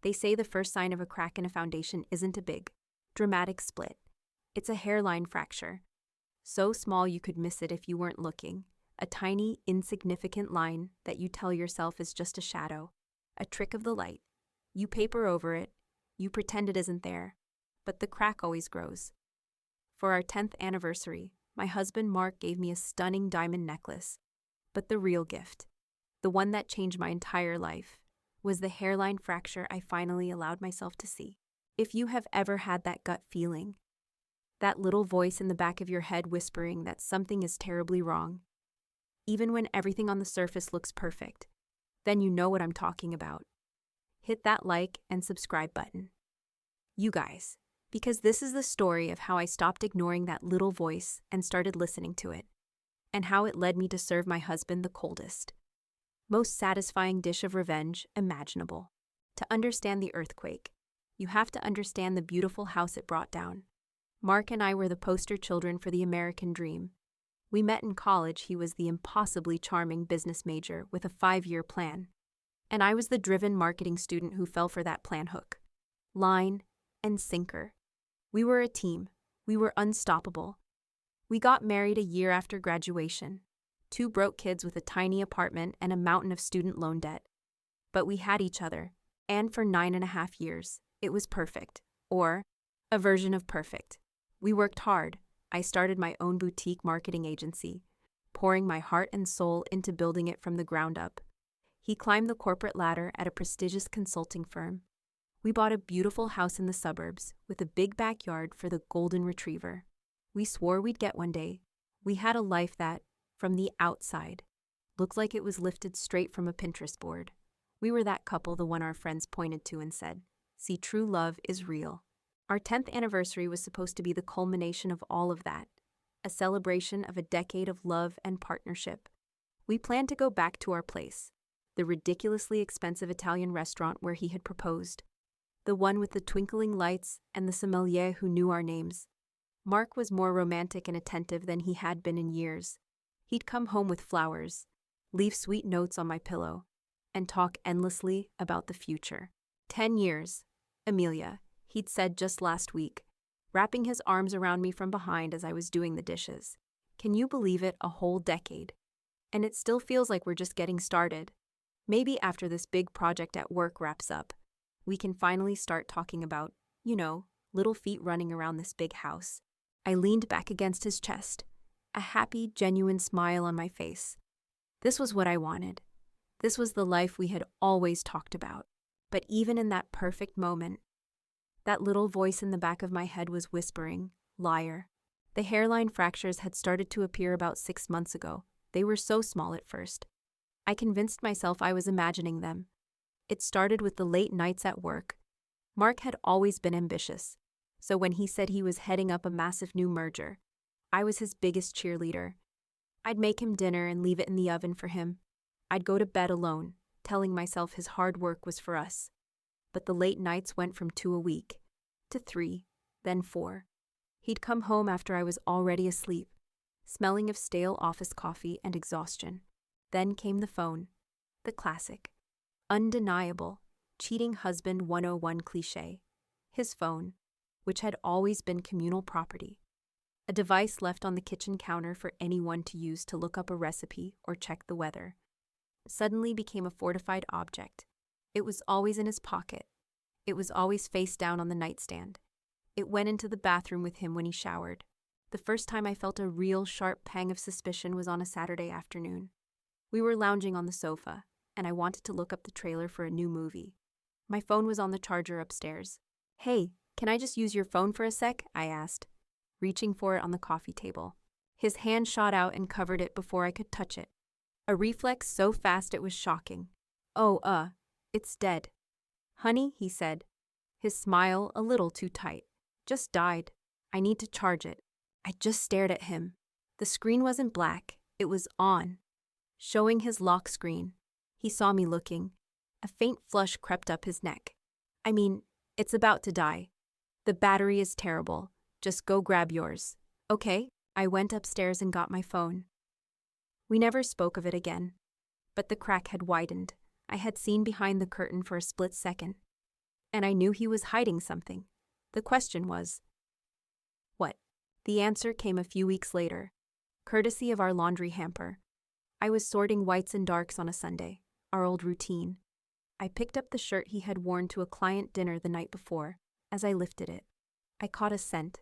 They say the first sign of a crack in a foundation isn't a big, dramatic split. It's a hairline fracture. So small you could miss it if you weren't looking. A tiny, insignificant line that you tell yourself is just a shadow, a trick of the light. You paper over it, you pretend it isn't there, but the crack always grows. For our 10th anniversary, my husband Mark gave me a stunning diamond necklace. But the real gift, the one that changed my entire life, was the hairline fracture I finally allowed myself to see. If you have ever had that gut feeling, that little voice in the back of your head whispering that something is terribly wrong, even when everything on the surface looks perfect, then you know what I'm talking about. Hit that like and subscribe button. You guys, because this is the story of how I stopped ignoring that little voice and started listening to it, and how it led me to serve my husband the coldest, most satisfying dish of revenge imaginable. To understand the earthquake, you have to understand the beautiful house it brought down. Mark and I were the poster children for the American dream. We met in college. He was the impossibly charming business major with a 5-year plan, and I was the driven marketing student who fell for that plan hook, line, and sinker. We were a team. We were unstoppable. We got married a year after graduation, 2 broke kids with a tiny apartment and a mountain of student loan debt. But we had each other, and for 9.5 years, it was perfect, or a version of perfect. We worked hard. I started my own boutique marketing agency, pouring my heart and soul into building it from the ground up. He climbed the corporate ladder at a prestigious consulting firm. We bought a beautiful house in the suburbs with a big backyard for the golden retriever we swore we'd get one day. We had a life that, from the outside, looked like it was lifted straight from a Pinterest board. We were that couple the one our friends pointed to and said, "See, true love is real." Our 10th anniversary was supposed to be the culmination of all of that, a celebration of a decade of love and partnership. We planned to go back to our place, the ridiculously expensive Italian restaurant where he had proposed, the one with the twinkling lights and the sommelier who knew our names. Mark was more romantic and attentive than he had been in years. He'd come home with flowers, leave sweet notes on my pillow, and talk endlessly about the future. 10 years, Amelia, he'd said just last week, wrapping his arms around me from behind as I was doing the dishes. Can you believe it? A whole decade. And it still feels like we're just getting started. Maybe after this big project at work wraps up, we can finally start talking about, little feet running around this big house. I leaned back against his chest, a happy, genuine smile on my face. This was what I wanted. This was the life we had always talked about. But even in that perfect moment, that little voice in the back of my head was whispering, "Liar." The hairline fractures had started to appear about 6 months ago. They were so small at first. I convinced myself I was imagining them. It started with the late nights at work. Mark had always been ambitious, so when he said he was heading up a massive new merger, I was his biggest cheerleader. I'd make him dinner and leave it in the oven for him. I'd go to bed alone, telling myself his hard work was for us. But the late nights went from 2 a week to 3, then 4. He'd come home after I was already asleep, smelling of stale office coffee and exhaustion. Then came the phone, the classic, undeniable, cheating husband 101 cliché. His phone, which had always been communal property, a device left on the kitchen counter for anyone to use to look up a recipe or check the weather, suddenly became a fortified object. It was always in his pocket. It was always face down on the nightstand. It went into the bathroom with him when he showered. The first time I felt a real sharp pang of suspicion was on a Saturday afternoon. We were lounging on the sofa, and I wanted to look up the trailer for a new movie. My phone was on the charger upstairs. "Hey, can I just use your phone for a sec?" I asked, reaching for it on the coffee table. His hand shot out and covered it before I could touch it. A reflex so fast it was shocking. "Oh, it's dead." "Honey," he said, his smile a little too tight. "Just died. I need to charge it." I just stared at him. The screen wasn't black. It was on, showing his lock screen. He saw me looking. A faint flush crept up his neck. It's about to die. The battery is terrible. Just go grab yours. Okay? I went upstairs and got my phone. We never spoke of it again. But the crack had widened. I had seen behind the curtain for a split second. And I knew he was hiding something. The question was, what? The answer came a few weeks later, courtesy of our laundry hamper. I was sorting whites and darks on a Sunday, our old routine. I picked up the shirt he had worn to a client dinner the night before. As I lifted it, I caught a scent.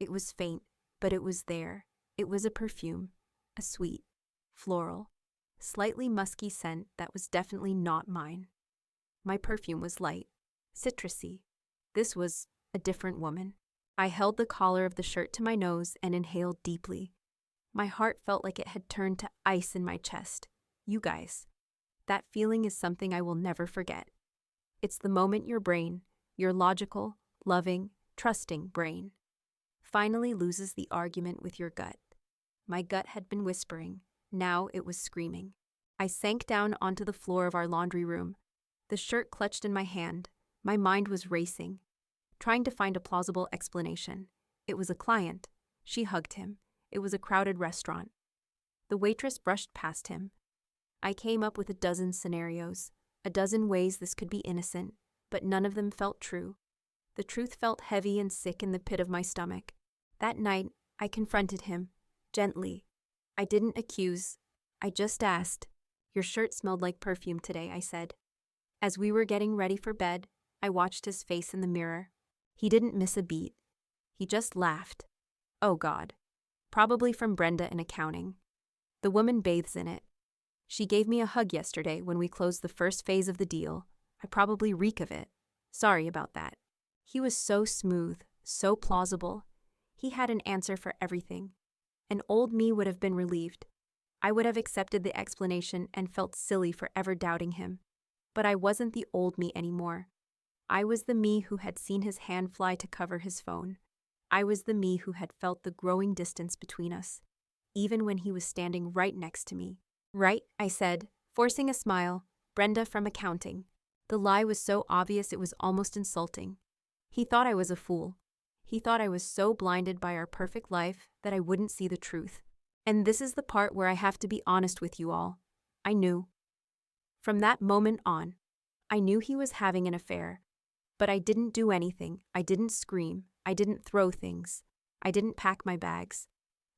It was faint, but it was there. It was a perfume, a sweet, floral, slightly musky scent that was definitely not mine. My perfume was light, citrusy. This was a different woman. I held the collar of the shirt to my nose and inhaled deeply. My heart felt like it had turned to ice in my chest. You guys, that feeling is something I will never forget. It's the moment your brain, your logical, loving, trusting brain, finally loses the argument with your gut. My gut had been whispering. Now it was screaming. I sank down onto the floor of our laundry room, the shirt clutched in my hand. My mind was racing, trying to find a plausible explanation. It was a client. She hugged him. It was a crowded restaurant. The waitress brushed past him. I came up with a dozen scenarios, a dozen ways this could be innocent, but none of them felt true. The truth felt heavy and sick in the pit of my stomach. That night, I confronted him, gently. I didn't accuse. I just asked. Your shirt smelled like perfume today, I said. As we were getting ready for bed, I watched his face in the mirror. He didn't miss a beat. He just laughed. Oh God. Probably from Brenda in accounting. The woman bathes in it. She gave me a hug yesterday when we closed the first phase of the deal. I probably reek of it. Sorry about that. He was so smooth, so plausible. He had an answer for everything. An old me would have been relieved. I would have accepted the explanation and felt silly for ever doubting him. But I wasn't the old me anymore. I was the me who had seen his hand fly to cover his phone. I was the me who had felt the growing distance between us, even when he was standing right next to me. Right, I said, forcing a smile. Brenda from accounting. The lie was so obvious it was almost insulting. He thought I was a fool. He thought I was so blinded by our perfect life that I wouldn't see the truth. And this is the part where I have to be honest with you all. I knew. From that moment on, I knew he was having an affair. But I didn't do anything. I didn't scream. I didn't throw things. I didn't pack my bags.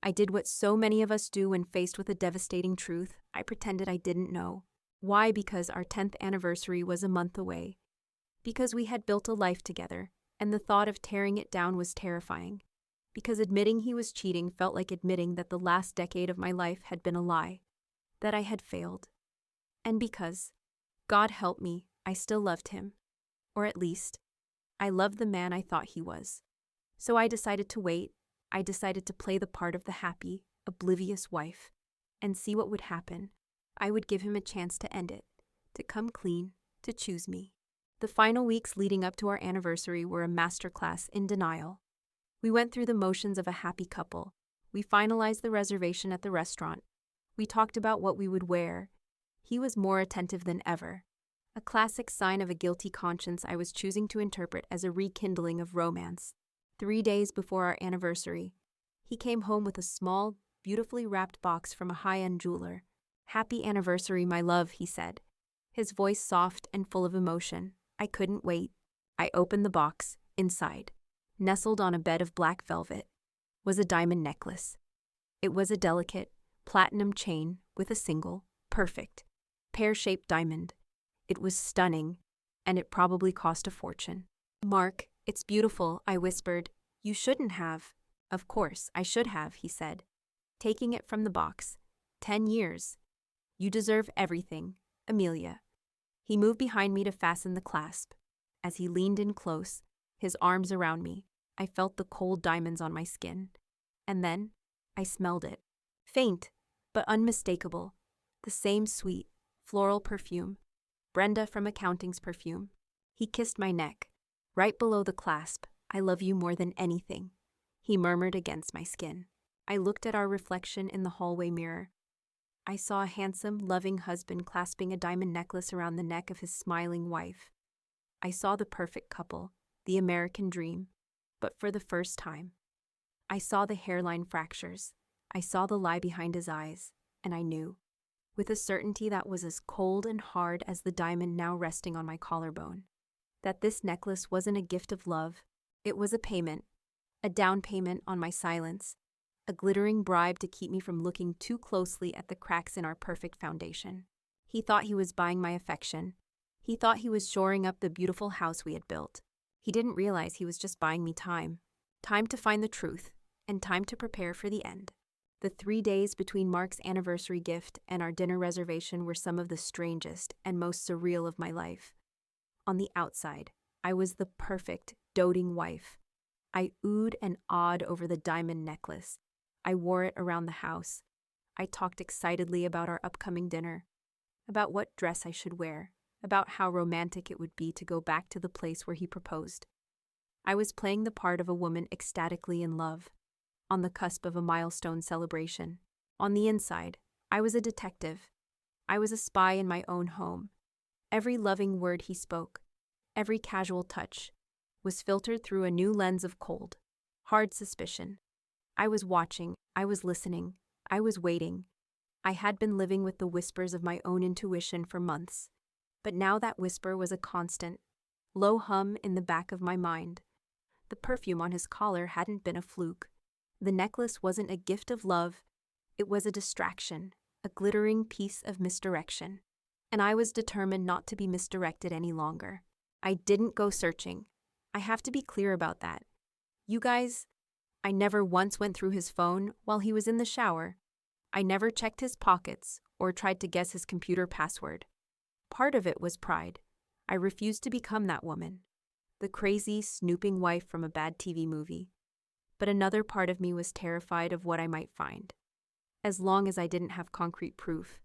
I did what so many of us do when faced with a devastating truth. I pretended I didn't know. Why? Because our 10th anniversary was a month away. Because we had built a life together, and the thought of tearing it down was terrifying. Because admitting he was cheating felt like admitting that the last decade of my life had been a lie, that I had failed. And because, God help me, I still loved him. Or at least, I loved the man I thought he was. So I decided to wait. I decided to play the part of the happy, oblivious wife, and see what would happen. I would give him a chance to end it, to come clean, to choose me. The final weeks leading up to our anniversary were a masterclass in denial. We went through the motions of a happy couple. We finalized the reservation at the restaurant. We talked about what we would wear. He was more attentive than ever. A classic sign of a guilty conscience I was choosing to interpret as a rekindling of romance. 3 days before our anniversary, he came home with a small, beautifully wrapped box from a high-end jeweler. "Happy anniversary, my love," he said, his voice soft and full of emotion. I couldn't wait. I opened the box. Inside, nestled on a bed of black velvet, was a diamond necklace. It was a delicate, platinum chain with a single, perfect, pear-shaped diamond. It was stunning, and it probably cost a fortune. "Mark, it's beautiful," I whispered. "You shouldn't have." "Of course, I should have," he said, taking it from the box. 10 years. "You deserve everything, Amelia." He moved behind me to fasten the clasp. As he leaned in close, his arms around me, I felt the cold diamonds on my skin. And then, I smelled it. Faint, but unmistakable. The same sweet, floral perfume. Brenda from accounting's perfume. He kissed my neck, right below the clasp. "I love you more than anything," he murmured against my skin. I looked at our reflection in the hallway mirror. I saw a handsome, loving husband clasping a diamond necklace around the neck of his smiling wife. I saw the perfect couple, the American dream, but for the first time. I saw the hairline fractures. I saw the lie behind his eyes, and I knew, with a certainty that was as cold and hard as the diamond now resting on my collarbone. That this necklace wasn't a gift of love. It was a payment, a down payment on my silence, a glittering bribe to keep me from looking too closely at the cracks in our perfect foundation. He thought he was buying my affection. He thought he was shoring up the beautiful house we had built. He didn't realize he was just buying me time. Time to find the truth, and time to prepare for the end. The 3 days between Mark's anniversary gift and our dinner reservation were some of the strangest and most surreal of my life. On the outside, I was the perfect, doting wife. I oohed and awed over the diamond necklace. I wore it around the house. I talked excitedly about our upcoming dinner, about what dress I should wear, about how romantic it would be to go back to the place where he proposed. I was playing the part of a woman ecstatically in love, on the cusp of a milestone celebration. On the inside, I was a detective. I was a spy in my own home. Every loving word he spoke, every casual touch, was filtered through a new lens of cold, hard suspicion. I was watching, I was listening, I was waiting. I had been living with the whispers of my own intuition for months, but now that whisper was a constant, low hum in the back of my mind. The perfume on his collar hadn't been a fluke. The necklace wasn't a gift of love, it was a distraction, a glittering piece of misdirection. And I was determined not to be misdirected any longer. I didn't go searching. I have to be clear about that. You guys, I never once went through his phone while he was in the shower. I never checked his pockets or tried to guess his computer password. Part of it was pride. I refused to become that woman, the crazy, snooping wife from a bad TV movie. But another part of me was terrified of what I might find. As long as I didn't have concrete proof,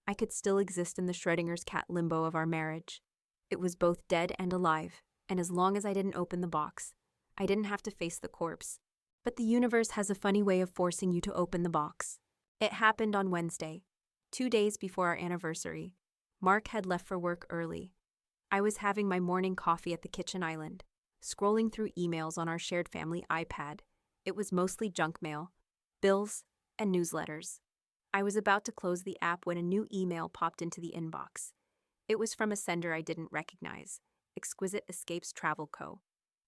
I could still exist in the Schrodinger's cat limbo of our marriage. It was both dead and alive, and as long as I didn't open the box, I didn't have to face the corpse. But the universe has a funny way of forcing you to open the box. It happened on Wednesday, 2 days before our anniversary. Mark had left for work early. I was having my morning coffee at the kitchen island, scrolling through emails on our shared family iPad. It was mostly junk mail, bills, and newsletters. I was about to close the app when a new email popped into the inbox. It was from a sender I didn't recognize, Exquisite Escapes Travel Co.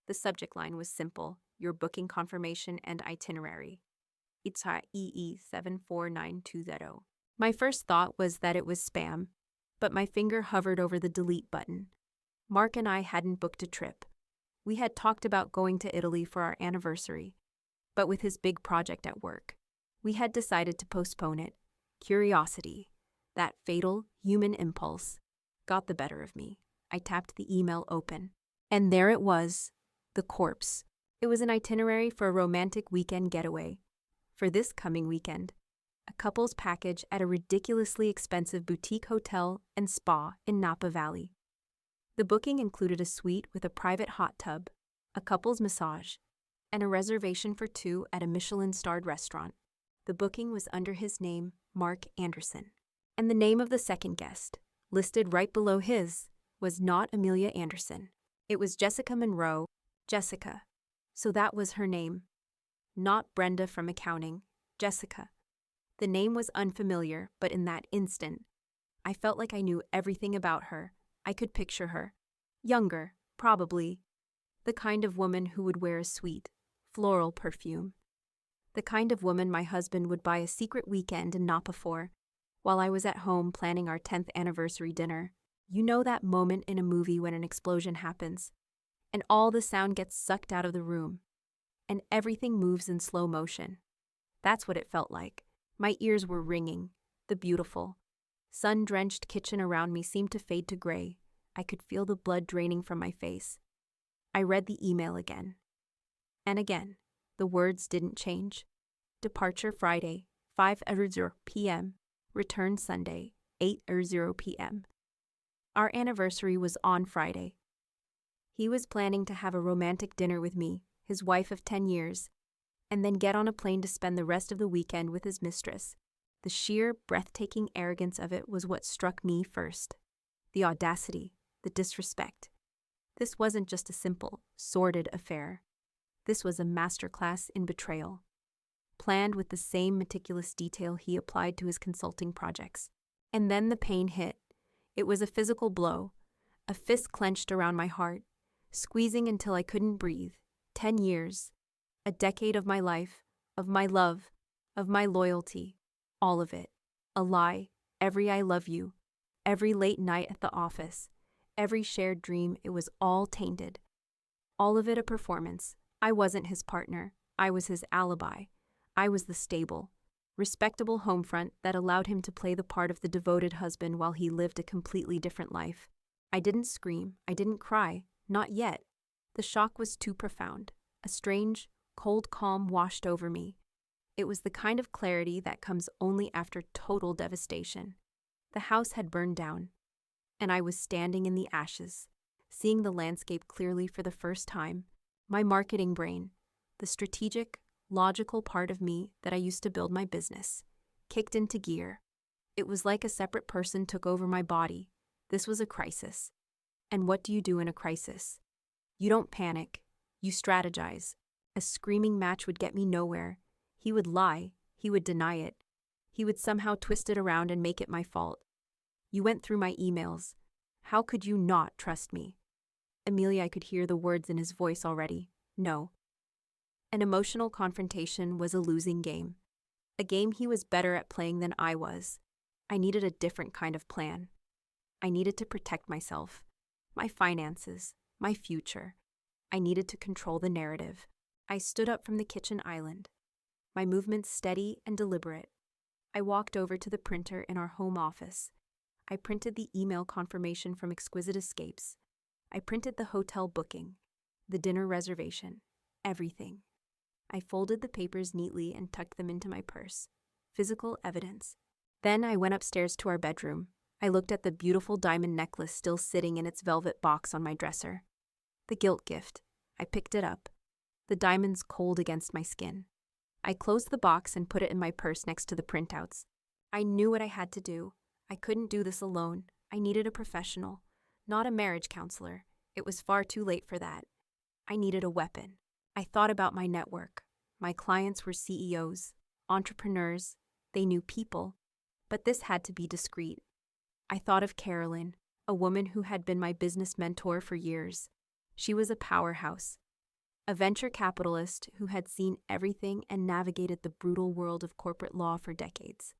The subject line was simple: your booking confirmation and itinerary. Itza EE 74920. My first thought was that it was spam, but my finger hovered over the delete button. Mark and I hadn't booked a trip. We had talked about going to Italy for our anniversary, but with his big project at work, we had decided to postpone it. Curiosity, that fatal human impulse, got the better of me. I tapped the email open, and there it was, the corpse. It was an itinerary for a romantic weekend getaway. For this coming weekend, a couple's package at a ridiculously expensive boutique hotel and spa in Napa Valley. The booking included a suite with a private hot tub, a couple's massage, and a reservation for 2 at a Michelin-starred restaurant. The booking was under his name, Mark Anderson. And the name of the second guest, listed right below his, was not Amelia Anderson. It was Jessica Monroe, Jessica. So that was her name. Not Brenda from accounting, Jessica. The name was unfamiliar, but in that instant, I felt like I knew everything about her. I could picture her. Younger, probably. The kind of woman who would wear a sweet, floral perfume. The kind of woman my husband would buy a secret weekend in Napa for, while I was at home planning our 10th anniversary dinner. You know that moment in a movie when an explosion happens, and all the sound gets sucked out of the room, and everything moves in slow motion. That's what it felt like. My ears were ringing. The beautiful, sun-drenched kitchen around me seemed to fade to gray. I could feel the blood draining from my face. I read the email again. And again. The words didn't change. Departure Friday, 5:00 p.m. Return Sunday, 8:00 p.m. Our anniversary was on Friday. He was planning to have a romantic dinner with me, his wife of 10 years, and then get on a plane to spend the rest of the weekend with his mistress. The sheer, breathtaking arrogance of it was what struck me first. The audacity, the disrespect. This wasn't just a simple, sordid affair. This was a masterclass in betrayal, planned with the same meticulous detail he applied to his consulting projects. And then the pain hit. It was a physical blow, a fist clenched around my heart, squeezing until I couldn't breathe. 10 years. A decade of my life, of my love, of my loyalty. All of it. A lie. Every I love you. Every late night at the office. Every shared dream, it was all tainted. All of it a performance. I wasn't his partner. I was his alibi. I was the stable, respectable home front that allowed him to play the part of the devoted husband while he lived a completely different life. I didn't scream. I didn't cry. Not yet. The shock was too profound. A strange, cold calm washed over me. It was the kind of clarity that comes only after total devastation. The house had burned down, and I was standing in the ashes, seeing the landscape clearly for the first time. My marketing brain, the strategic, logical part of me that I used to build my business, kicked into gear. It was like a separate person took over my body. This was a crisis. And what do you do in a crisis? You don't panic. You strategize. A screaming match would get me nowhere. He would lie. He would deny it. He would somehow twist it around and make it my fault. You went through my emails. How could you not trust me? Amelia, I could hear the words in his voice already. No. An emotional confrontation was a losing game. A game he was better at playing than I was. I needed a different kind of plan. I needed to protect myself, my finances, my future. I needed to control the narrative. I stood up from the kitchen island, my movements steady and deliberate. I walked over to the printer in our home office. I printed the email confirmation from Exquisite Escapes. I printed the hotel booking, the dinner reservation, everything. I folded the papers neatly and tucked them into my purse. Physical evidence. Then I went upstairs to our bedroom. I looked at the beautiful diamond necklace still sitting in its velvet box on my dresser. The guilt gift. I picked it up. The diamonds cold against my skin. I closed the box and put it in my purse next to the printouts. I knew what I had to do. I couldn't do this alone. I needed a professional, not a marriage counselor. It was far too late for that. I needed a weapon. I thought about my network. My clients were CEOs, entrepreneurs. They knew people. But this had to be discreet. I thought of Carolyn, a woman who had been my business mentor for years. She was a powerhouse, a venture capitalist who had seen everything and navigated the brutal world of corporate law for decades.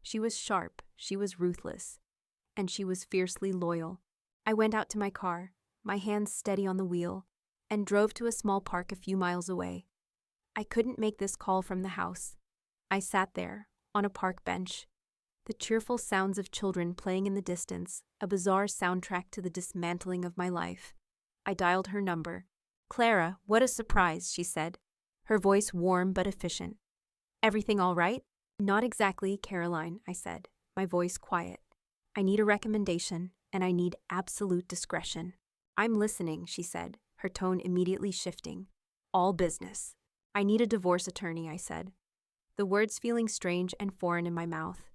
She was sharp, she was ruthless, and she was fiercely loyal. I went out to my car, my hands steady on the wheel, and drove to a small park a few miles away. I couldn't make this call from the house. I sat there, on a park bench, the cheerful sounds of children playing in the distance, a bizarre soundtrack to the dismantling of my life. I dialed her number. "Clara, what a surprise," she said, her voice warm but efficient. "Everything all right?" "Not exactly, Caroline," I said, my voice quiet. "I need a recommendation, and I need absolute discretion." "I'm listening," she said, her tone immediately shifting. "All business." "I need a divorce attorney," I said, the words feeling strange and foreign in my mouth.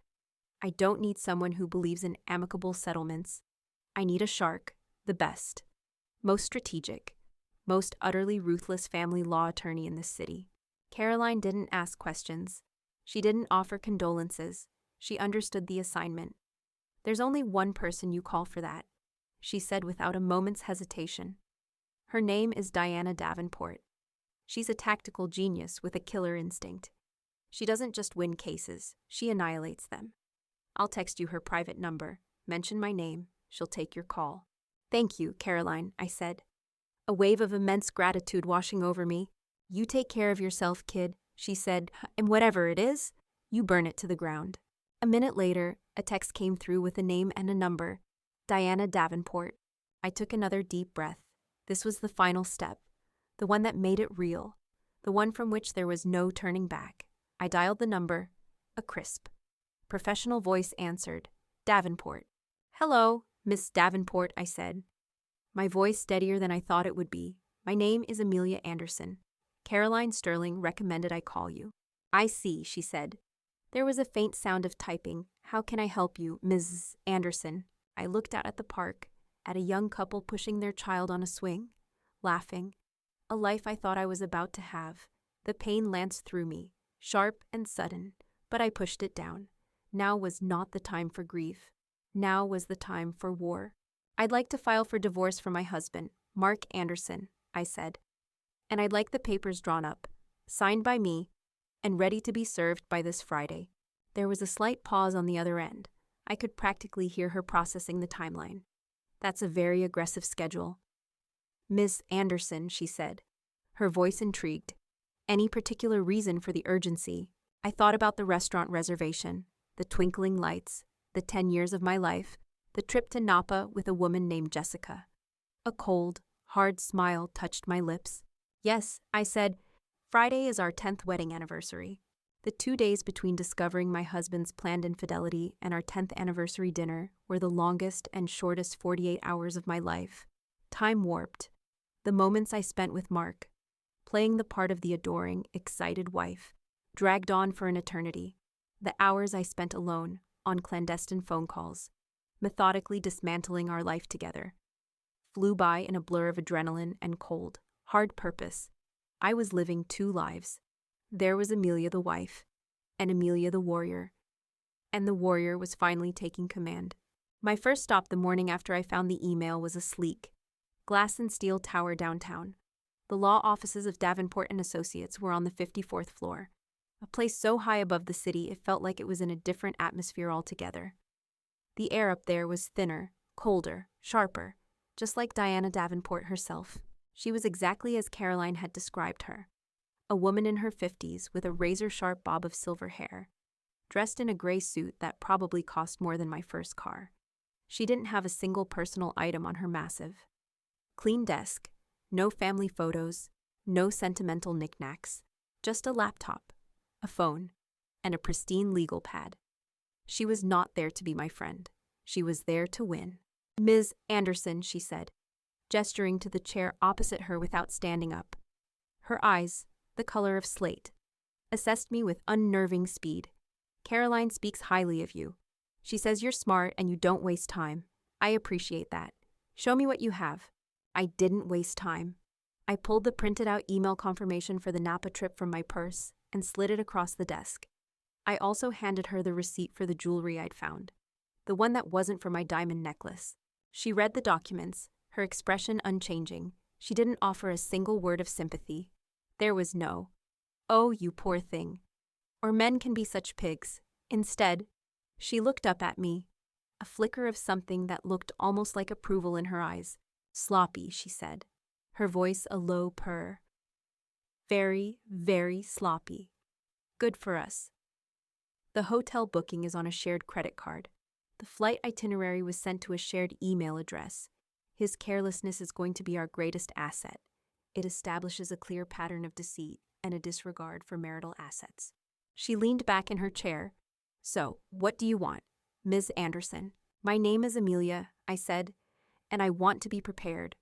"I don't need someone who believes in amicable settlements. I need a shark, the best, most strategic, most utterly ruthless family law attorney in this city." Caroline didn't ask questions. She didn't offer condolences. She understood the assignment. "There's only one person you call for that," she said without a moment's hesitation. "Her name is Diana Davenport. She's a tactical genius with a killer instinct. She doesn't just win cases, she annihilates them. I'll text you her private number. Mention my name. She'll take your call." "Thank you, Caroline," I said, a wave of immense gratitude washing over me. "You take care of yourself, kid," she said, "and whatever it is, you burn it to the ground." A minute later, a text came through with a name and a number, Diana Davenport. I took another deep breath. This was the final step, the one that made it real, the one from which there was no turning back. I dialed the number, a crisp, professional voice answered, "Davenport." "Hello, Miss Davenport," I said, my voice steadier than I thought it would be. "My name is Amelia Anderson. Caroline Sterling recommended I call you." "I see," she said. There was a faint sound of typing. "How can I help you, Ms. Anderson?" I looked out at the park, at a young couple pushing their child on a swing, laughing. A life I thought I was about to have. The pain lanced through me, sharp and sudden, but I pushed it down. Now was not the time for grief. Now was the time for war. I'd like to file for divorce from my husband, Mark Anderson, I said. And I'd like the papers drawn up, signed by me, and ready to be served by this Friday. There was a slight pause on the other end. I could practically hear her processing the timeline. That's a very aggressive schedule. Miss Anderson, she said, her voice intrigued. Any particular reason for the urgency? I thought about the restaurant reservation, the twinkling lights, the 10 years of my life, the trip to Napa with a woman named Jessica. A cold, hard smile touched my lips. Yes, I said, Friday is our 10th wedding anniversary. The 2 days between discovering my husband's planned infidelity and our 10th anniversary dinner were the longest and shortest 48 hours of my life. Time warped. The moments I spent with Mark, playing the part of the adoring, excited wife, dragged on for an eternity. The hours I spent alone, on clandestine phone calls, methodically dismantling our life together, flew by in a blur of adrenaline and cold, hard purpose. I was living 2 lives. There was Amelia the wife, and Amelia the warrior. And the warrior was finally taking command. My first stop the morning after I found the email was a sleek, glass and steel tower downtown. The law offices of Davenport and Associates were on the 54th floor, a place so high above the city it felt like it was in a different atmosphere altogether. The air up there was thinner, colder, sharper, just like Diana Davenport herself. She was exactly as Caroline had described her. A woman in her 50s with a razor-sharp bob of silver hair, dressed in a gray suit that probably cost more than my first car. She didn't have a single personal item on her massive, clean desk, no family photos, no sentimental knickknacks, just a laptop, a phone, and a pristine legal pad. She was not there to be my friend. She was there to win. Ms. Anderson, she said, gesturing to the chair opposite her without standing up. Her eyes, the color of slate, assessed me with unnerving speed. Caroline speaks highly of you. She says you're smart and you don't waste time. I appreciate that. Show me what you have. I didn't waste time. I pulled the printed out email confirmation for the Napa trip from my purse and slid it across the desk. I also handed her the receipt for the jewelry I'd found, the one that wasn't for my diamond necklace. She read the documents, her expression unchanging. She didn't offer a single word of sympathy. There was no, "Oh, you poor thing," or "Men can be such pigs." Instead, she looked up at me, a flicker of something that looked almost like approval in her eyes. "Sloppy," she said, her voice a low purr. "Very, very sloppy. Good for us." The hotel booking is on a shared credit card. The flight itinerary was sent to a shared email address. His carelessness is going to be our greatest asset. It establishes a clear pattern of deceit and a disregard for marital assets. She leaned back in her chair. "So, what do you want, Ms. Anderson?" "My name is Amelia," I said, "and I want to be prepared.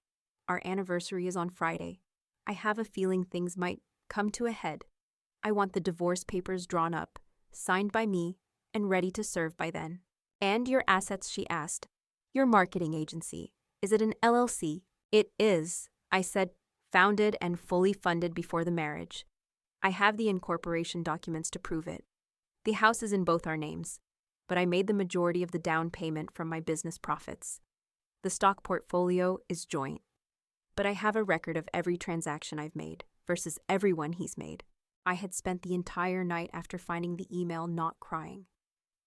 Our anniversary is on Friday. I have a feeling things might come to a head. I want the divorce papers drawn up, signed by me, and ready to serve by then." "And your assets?" she asked. "Your marketing agency. Is it an LLC?" "It is," I said, "founded and fully funded before the marriage. I have the incorporation documents to prove it. The house is in both our names, but I made the majority of the down payment from my business profits. The stock portfolio is joint, but I have a record of every transaction I've made versus everyone he's made." I had spent the entire night after finding the email not crying,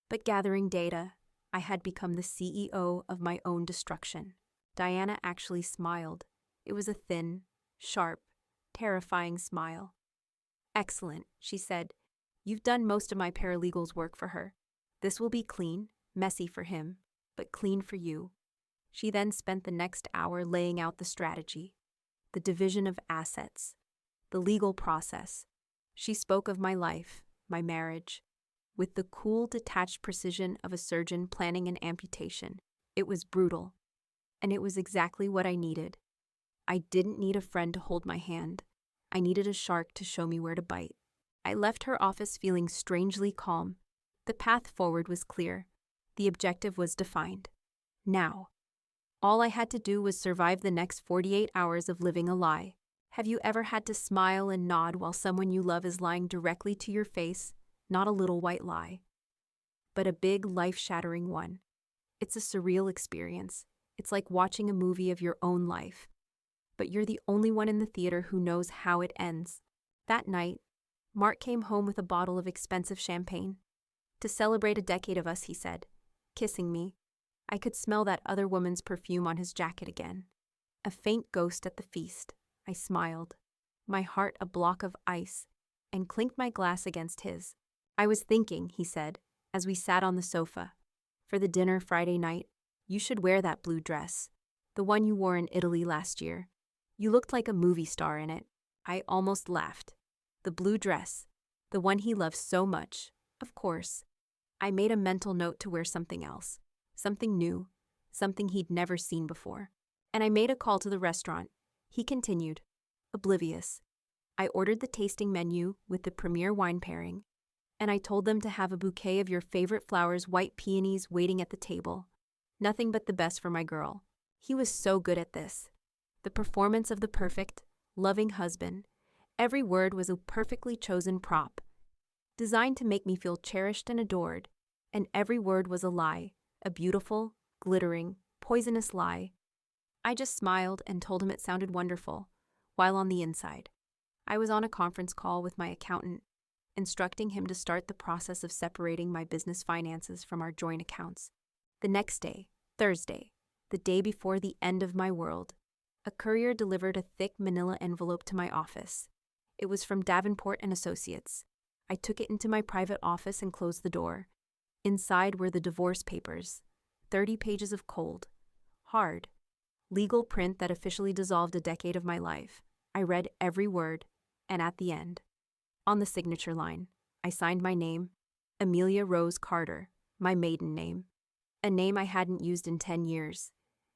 but gathering data. I had become the CEO of my own destruction. Diana actually smiled. It was a thin, sharp, terrifying smile. "Excellent," she said. "You've done most of my paralegal's work for her. This will be clean, messy for him, but clean for you." She then spent the next hour laying out the strategy, the division of assets, the legal process. She spoke of my life, my marriage, with the cool, detached precision of a surgeon planning an amputation. It was brutal, and it was exactly what I needed. I didn't need a friend to hold my hand. I needed a shark to show me where to bite. I left her office feeling strangely calm. The path forward was clear. The objective was defined. Now, all I had to do was survive the next 48 hours of living a lie. Have you ever had to smile and nod while someone you love is lying directly to your face? Not a little white lie, but a big, life-shattering one. It's a surreal experience. It's like watching a movie of your own life. But you're the only one in the theater who knows how it ends. That night, Mark came home with a bottle of expensive champagne. To celebrate a decade of us, he said, kissing me. I could smell that other woman's perfume on his jacket again. A faint ghost at the feast. I smiled, my heart a block of ice, and clinked my glass against his. I was thinking, he said, as we sat on the sofa. For the dinner Friday night, you should wear that blue dress, the one you wore in Italy last year. You looked like a movie star in it. I almost laughed. The blue dress, the one he loves so much, of course. I made a mental note to wear something else, something new, something he'd never seen before. And I made a call to the restaurant. He continued, oblivious. I ordered the tasting menu with the premier wine pairing, and I told them to have a bouquet of your favorite flowers, white peonies, waiting at the table. Nothing but the best for my girl. He was so good at this. The performance of the perfect, loving husband. Every word was a perfectly chosen prop, designed to make me feel cherished and adored, and every word was a lie, a beautiful, glittering, poisonous lie. I just smiled and told him it sounded wonderful, while on the inside, I was on a conference call with my accountant, instructing him to start the process of separating my business finances from our joint accounts. The next day, Thursday, the day before the end of my world, a courier delivered a thick manila envelope to my office. It was from Davenport and Associates. I took it into my private office and closed the door. Inside were the divorce papers, 30 pages of cold, hard, legal print that officially dissolved a decade of my life. I read every word, and at the end, on the signature line, I signed my name, Amelia Rose Carter, my maiden name, a name I hadn't used in 10 years.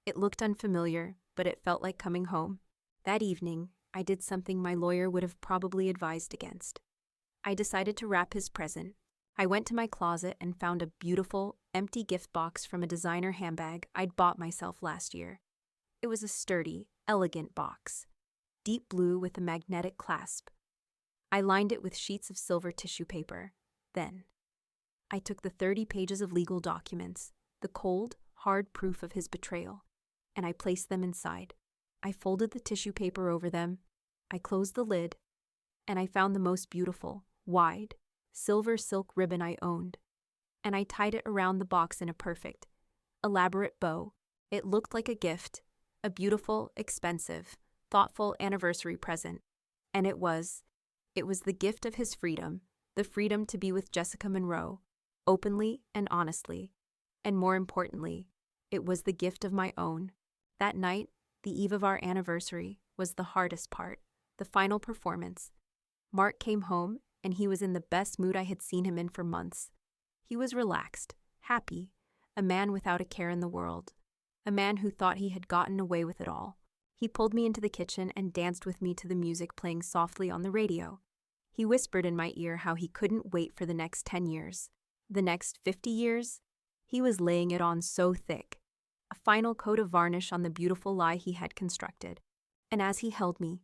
It looked unfamiliar, but it felt like coming home. That evening, I did something my lawyer would have probably advised against. I decided to wrap his present. I went to my closet and found a beautiful, empty gift box from a designer handbag I'd bought myself last year. It was a sturdy, elegant box, deep blue with a magnetic clasp. I lined it with sheets of silver tissue paper. Then, I took the 30 pages of legal documents, the cold, hard proof of his betrayal, and I placed them inside. I folded the tissue paper over them, I closed the lid, and I found the most beautiful, wide, silver silk ribbon I owned, and I tied it around the box in a perfect, elaborate bow. It looked like a gift, a beautiful, expensive, thoughtful anniversary present, and it was the gift of his freedom, the freedom to be with Jessica Monroe, openly and honestly, and more importantly, it was the gift of my own. That night, the eve of our anniversary, was the hardest part, the final performance. Mark came home, and he was in the best mood I had seen him in for months. He was relaxed, happy, a man without a care in the world, a man who thought he had gotten away with it all. He pulled me into the kitchen and danced with me to the music playing softly on the radio. He whispered in my ear how he couldn't wait for the next 10 years. The next 50 years? He was laying it on so thick. A final coat of varnish on the beautiful lie he had constructed. And as he held me,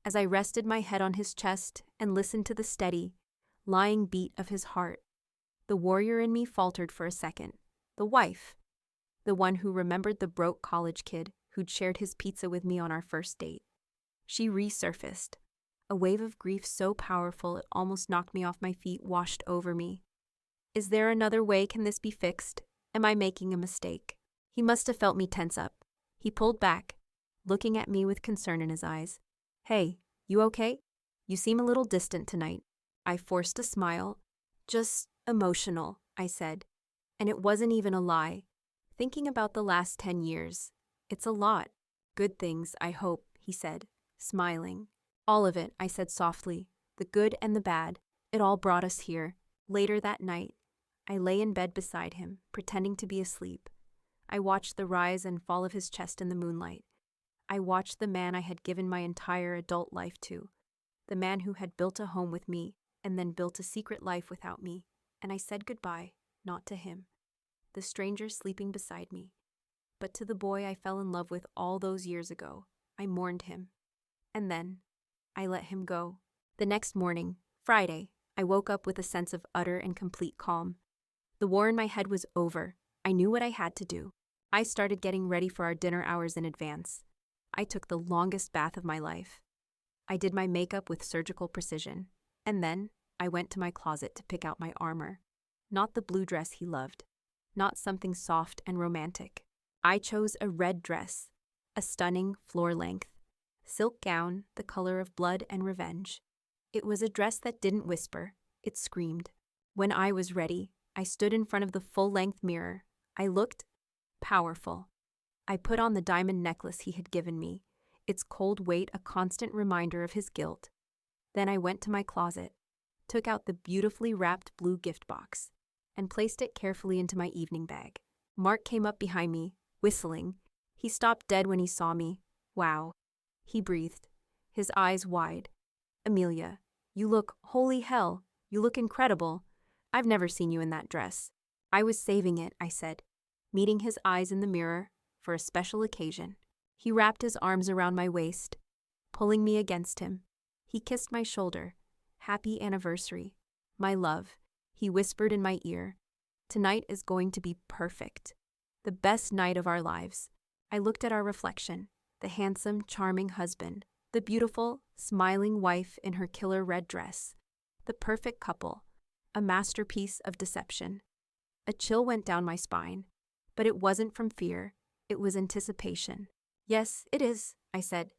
as I rested my head on his chest and listened to the steady, lying beat of his heart, the warrior in me faltered for a second. The wife, the one who remembered the broke college kid who'd shared his pizza with me on our first date. She resurfaced. A wave of grief so powerful it almost knocked me off my feet washed over me. Is there another way? Can this be fixed? Am I making a mistake? He must have felt me tense up. He pulled back, looking at me with concern in his eyes. Hey, you okay? You seem a little distant tonight. I forced a smile. Just emotional, I said. And it wasn't even a lie. Thinking about the last 10 years. It's a lot. Good things, I hope, he said, smiling. All of it, I said softly. The good and the bad. It all brought us here. Later that night, I lay in bed beside him, pretending to be asleep. I watched the rise and fall of his chest in the moonlight. I watched the man I had given my entire adult life to, the man who had built a home with me and then built a secret life without me, and I said goodbye, not to him, the stranger sleeping beside me, but to the boy I fell in love with all those years ago. I mourned him, and then I let him go. The next morning, Friday, I woke up with a sense of utter and complete calm. The war in my head was over. I knew what I had to do. I started getting ready for our dinner hours in advance. I took the longest bath of my life. I did my makeup with surgical precision, and then I went to my closet to pick out my armor. Not the blue dress he loved, not something soft and romantic. I chose a red dress, a stunning floor-length silk gown the color of blood and revenge. It was a dress that didn't whisper, it screamed. When I was ready, I stood in front of the full-length mirror. I looked powerful. I put on the diamond necklace he had given me, its cold weight a constant reminder of his guilt. Then I went to my closet, took out the beautifully wrapped blue gift box, and placed it carefully into my evening bag. Mark came up behind me, whistling. He stopped dead when he saw me. Wow. He breathed, his eyes wide. Amelia, you look, holy hell, you look incredible. I've never seen you in that dress. I was saving it, I said, meeting his eyes in the mirror for a special occasion. He wrapped his arms around my waist, pulling me against him. He kissed my shoulder. Happy anniversary. My love, he whispered in my ear. Tonight is going to be perfect. The best night of our lives. I looked at our reflection, the handsome, charming husband, the beautiful, smiling wife in her killer red dress. The perfect couple, a masterpiece of deception. A chill went down my spine, but it wasn't from fear, it was anticipation. Yes, it is, I said,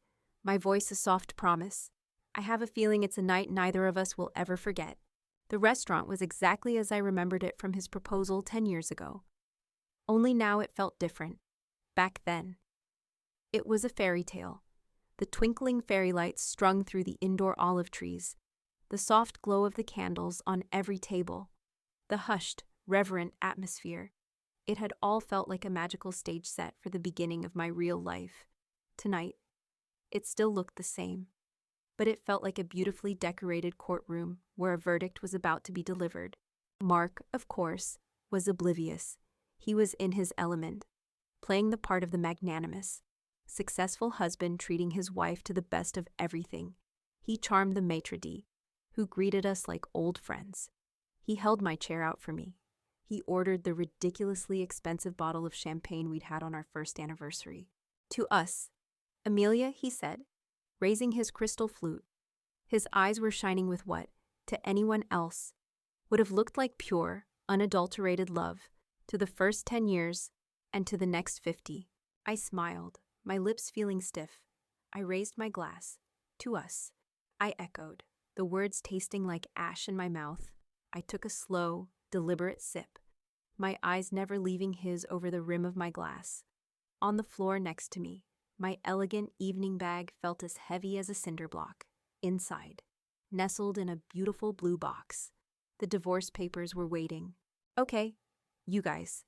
my voice a soft promise. I have a feeling it's a night neither of us will ever forget. The restaurant was exactly as I remembered it from his proposal 10 years ago. Only now it felt different. Back then. It was a fairy tale. The twinkling fairy lights strung through the indoor olive trees, the soft glow of the candles on every table, the hushed, reverent atmosphere. It had all felt like a magical stage set for the beginning of my real life. Tonight, it still looked the same, but it felt like a beautifully decorated courtroom where a verdict was about to be delivered. Mark, of course, was oblivious. He was in his element, playing the part of the magnanimous, successful husband treating his wife to the best of everything. He charmed the maitre d', who greeted us like old friends. He held my chair out for me. He ordered the ridiculously expensive bottle of champagne we'd had on our first anniversary. To us, Amelia, he said, raising his crystal flute. His eyes were shining with what, to anyone else, would have looked like pure, unadulterated love, to the first 10 years and to the next 50. I smiled, my lips feeling stiff. I raised my glass. To us. I echoed, the words tasting like ash in my mouth. I took a slow, deliberate sip, my eyes never leaving his over the rim of my glass. On the floor next to me, my elegant evening bag felt as heavy as a cinder block. Inside, nestled in a beautiful blue box, the divorce papers were waiting. Okay, you guys.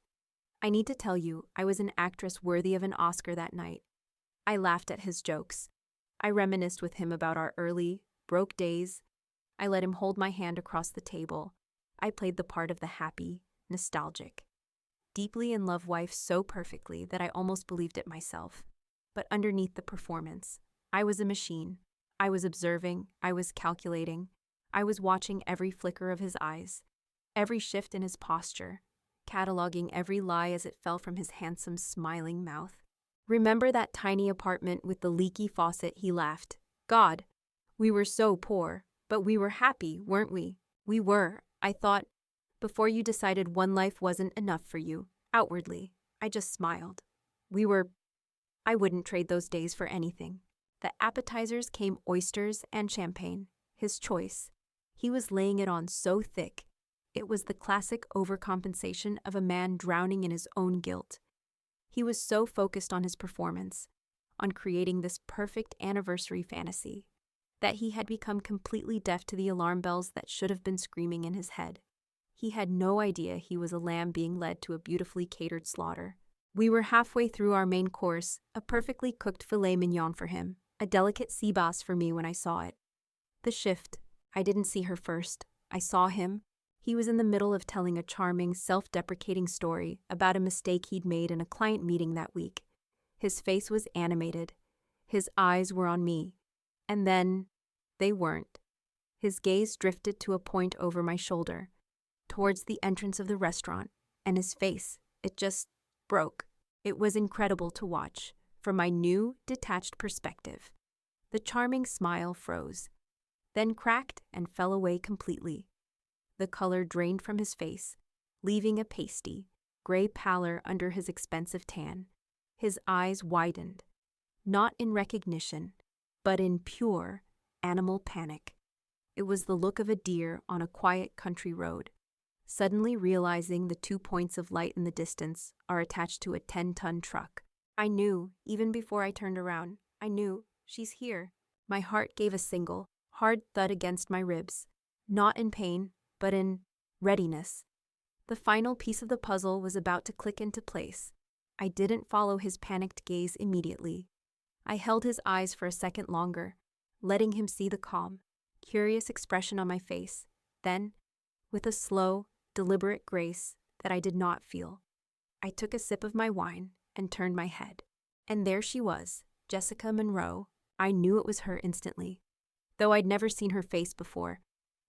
I need to tell you, I was an actress worthy of an Oscar that night. I laughed at his jokes. I reminisced with him about our early, broke days. I let him hold my hand across the table. I played the part of the happy, nostalgic, deeply in love wife so perfectly that I almost believed it myself. But underneath the performance, I was a machine. I was observing, I was calculating, I was watching every flicker of his eyes, every shift in his posture, cataloging every lie as it fell from his handsome, smiling mouth. Remember that tiny apartment with the leaky faucet, he laughed. God, we were so poor, but we were happy, weren't we? We were, I thought, before you decided one life wasn't enough for you. Outwardly, I just smiled. I wouldn't trade those days for anything. The appetizers came oysters and champagne, his choice. He was laying it on so thick. It was the classic overcompensation of a man drowning in his own guilt. He was so focused on his performance, on creating this perfect anniversary fantasy, that he had become completely deaf to the alarm bells that should have been screaming in his head. He had no idea he was a lamb being led to a beautifully catered slaughter. We were halfway through our main course, a perfectly cooked filet mignon for him, a delicate sea bass for me when I saw it. The shift. I didn't see her first. I saw him. He was in the middle of telling a charming, self-deprecating story about a mistake he'd made in a client meeting that week. His face was animated. His eyes were on me. And then, they weren't. His gaze drifted to a point over my shoulder, towards the entrance of the restaurant, and his face, it just broke. It was incredible to watch, from my new, detached perspective. The charming smile froze, then cracked and fell away completely. The color drained from his face, leaving a pasty, gray pallor under his expensive tan. His eyes widened, not in recognition, but in pure, animal panic. It was the look of a deer on a quiet country road, suddenly realizing the 2 points of light in the distance are attached to a 10-ton truck. I knew, even before I turned around, I knew, she's here. My heart gave a single, hard thud against my ribs, not in pain, but in readiness. The final piece of the puzzle was about to click into place. I didn't follow his panicked gaze immediately. I held his eyes for a second longer, letting him see the calm, curious expression on my face. Then, with a slow, deliberate grace that I did not feel, I took a sip of my wine and turned my head. And there she was, Jessica Monroe. I knew it was her instantly, though I'd never seen her face before.